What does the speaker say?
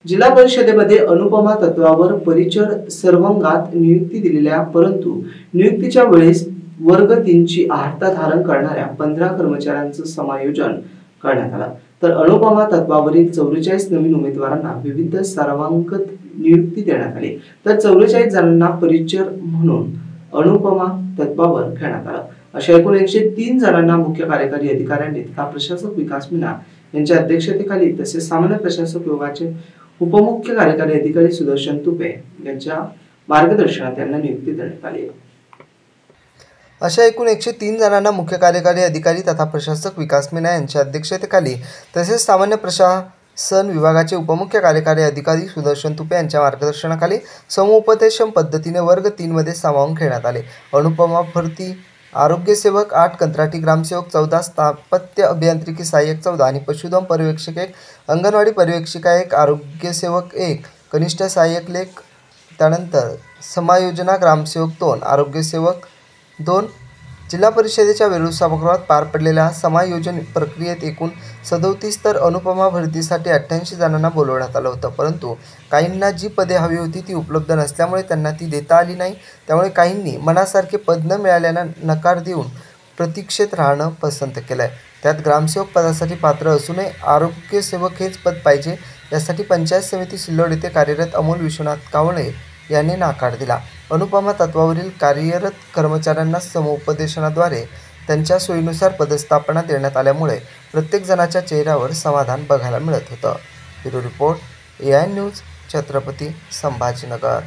जिल्हा परिषदेमध्ये अनुपमा तत्वावर परिचर सर्वांगात नियुक्ती दिलेल्या परंतु नियुक्तीच्या वेळेस वर्ग 3 ची आर्हता धारण करणाऱ्या 15 कर्मचाऱ्यांचं समायोजन करण्यात आलं। तर अनुपमा तत्वावरील 44 नवीन उमेदवारांना विविध सर्वांगत नियुक्ती देण्यात आली। तर 44 जणांना परिचर म्हणून अनुपमा तत्वावर घेण्यात आलं। अशा एकूण 103 जणांना मुख्य कार्यकारी अधिकाऱ्यांनी तथा प्रशासक विकास मीना यांच्या अध्यक्षतेखाली तसेच सामान्य प्रशासक विभागाचे उपमुख्य कार्यकारी अधिकारी सुदर्शन तुपे यांच्या मार्गदर्शनात त्यांना नियुक्ती देण्यात आली। अशा एकूण 103 जणांना मुख्य कार्यकारी अधिकारी तथा प्रशासक विकास मीना यांच्या अध्यक्षतेखाली तसेच सामान्य प्रशासन विभागाचे उपमुख्य कार्यकारी अधिकारी सुदर्शन तुपे यांच्या मार्गदर्शनाखाली समुपदेशन पद्धतीने वर्ग 3 मध्ये सामावून घेण्यात आले। अनुपमा भरती आरोग्य सेवक 8, कंत्राटी ग्रामसेवक 14, स्थापत्य अभियांत्रिकी सहाय्यक 14 आणि पशुधन पर्यवेक्षक 1, अंगणवाडी पर्यवेक्षिका 1, आरोग्य सेवक 1, कनिष्ठ सहाय्यक लेख, त्यानंतर समायोजना ग्रामसेवक 2, आरोग्य सेवक 2। जिल्हा परिषदेच्या वेरूळ सभागृहात पार पडलेल्या समायोजन प्रक्रियेत एकूण 37 तर अनुपमा भरतीसाठी 88 जणांना बोलवण्यात आलं होतं, परंतु काहींना जी पदे हवी होती ती उपलब्ध नसल्यामुळे त्यांना ती देता आली नाही। त्यामुळे काहींनी मनासारखे पद न मिळाल्याने नकार देऊन प्रतीक्षेत राहणं पसंत केलंय। त्यात ग्रामसेवक पदासाठी पात्र असूनही आरोग्य सेवक हेच पद पाहिजे यासाठी पंचायत समिती सिल्लोड येथे कार्यरत अमोल विश्वनाथ कावळे यांनी नकार दिला। अनुपमा तत्वावरील कार्यरत कर्मचाऱ्यांना समुपदेशनाद्वारे त्यांच्या सोयीनुसार पदस्थापना देण्यात आल्यामुळे प्रत्येक जणाच्या चेहऱ्यावर समाधान बघायला मिळत होतं। Bureau report, AI news, Chhatrapati Sambhajinagar.